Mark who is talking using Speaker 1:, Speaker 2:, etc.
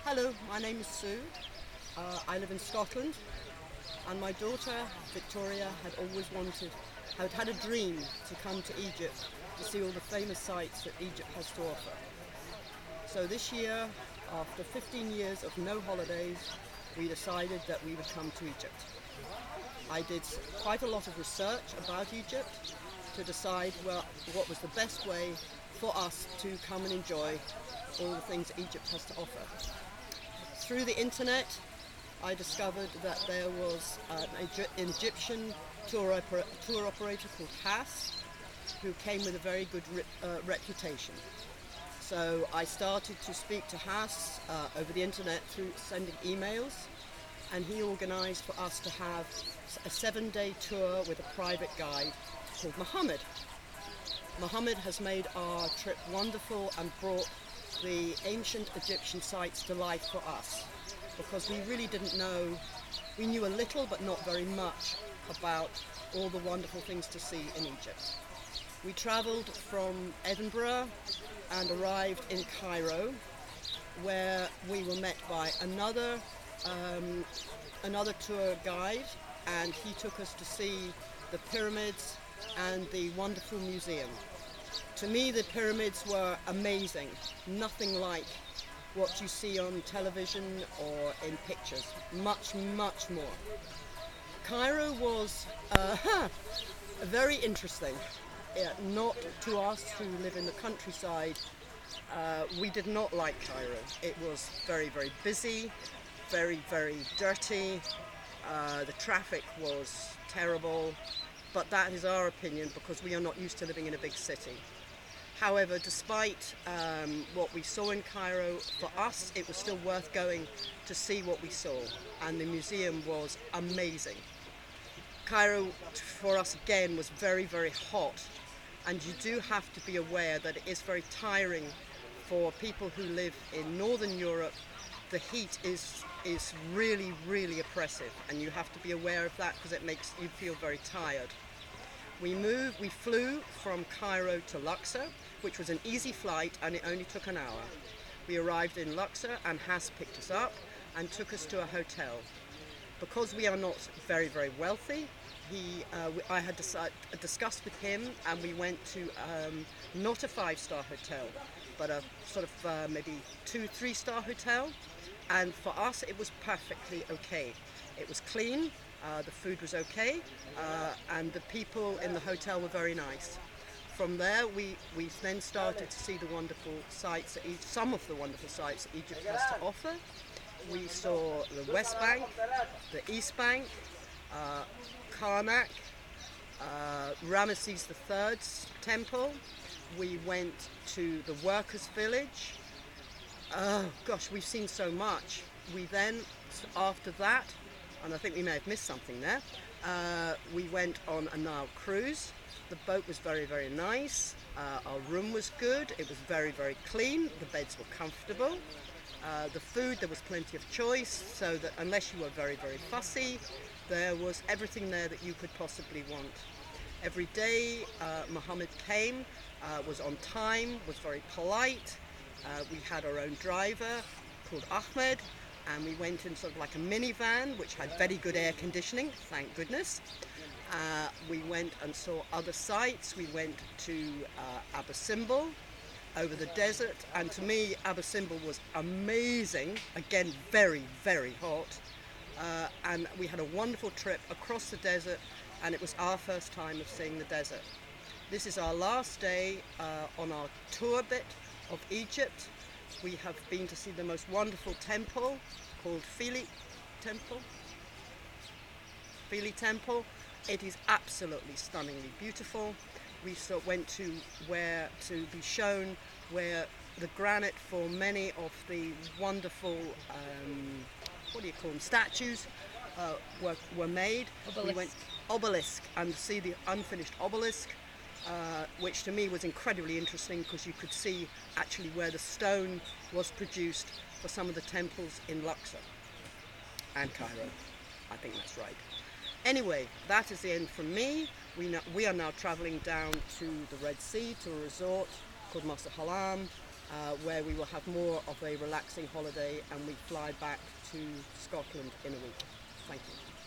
Speaker 1: Hello, my name is Sue. I live in Scotland, and my daughter Victoria had had a dream to come to Egypt to see all the famous sites that Egypt has to offer. So this year, after 15 years of no holidays, we decided that we would come to Egypt. I did quite a lot of research about Egypt to decide what was the best way for us to come and enjoy all the things Egypt has to offer. Through the internet, I discovered that there was an Egyptian tour operator called Hass, who came with a very good reputation. So I started to speak to Hass over the internet through sending emails, and he organised for us to have a 7-day tour with a private guide called Mohammed. Mohammed has made our trip wonderful and brought the ancient Egyptian sites to life for us, because we really didn't know, we knew a little but not very much about all the wonderful things to see in Egypt. We travelled from Edinburgh and arrived in Cairo, where we were met by another tour guide, and he took us to see the pyramids and the wonderful museum. To me, the pyramids were amazing, nothing like what you see on television or in pictures, much, much more. Cairo was very interesting. Not to us who live in the countryside, we did not like Cairo. It was very, very busy, very, very dirty. The traffic was terrible, but that is our opinion because we are not used to living in a big city. However, despite what we saw in Cairo, for us it was still worth going to see what we saw, and the museum was amazing. Cairo for us again was very, very hot, and you do have to be aware that it is very tiring for people who live in Northern Europe. The heat is really, really oppressive, and you have to be aware of that because it makes you feel very tired. We flew from Cairo to Luxor, which was an easy flight, and it only took an hour. We arrived in Luxor, and Hass picked us up and took us to a hotel. Because we are not very, very wealthy, I had discussed with him, and we went to not a 5-star hotel, but a sort of maybe 2-3-star hotel. And for us, it was perfectly okay. It was clean. The food was okay, and the people in the hotel were very nice. From there, we then started to see the wonderful sites, some of the wonderful sites that Egypt has to offer. We saw the West Bank, the East Bank, Karnak, Ramesses III's temple. We went to the workers' village. Oh gosh, we've seen so much. We then, after that, and I think we may have missed something there, we went on a Nile cruise. The boat was very, very nice. Our room was good. It was very, very clean. The beds were comfortable. The food, there was plenty of choice, so that unless you were very, very fussy, there was everything there that you could possibly want. Every day Mohammed came, was on time, was very polite. We had our own driver called Ahmed, and we went in sort of like a minivan which had very good air conditioning, thank goodness. We went and saw other sites. We went to Abu Simbel over the desert, and to me Abu Simbel was amazing, again very, very hot, and we had a wonderful trip across the desert, and it was our first time of seeing the desert. This is our last day on our tour bit of Egypt. We have been to see the most wonderful temple called Philae Temple. It is absolutely stunningly beautiful. We went to be shown where the granite for many of the wonderful statues were made.
Speaker 2: Obelisk.
Speaker 1: We went obelisk and see the unfinished obelisk, which to me was incredibly interesting because you could see actually where the stone was produced for some of the temples in Luxor and Cairo. I think that's right. Anyway, that is the end from me. We are now travelling down to the Red Sea to a resort called Marsa Halam, where we will have more of a relaxing holiday and we fly back to Scotland in a week. Thank you.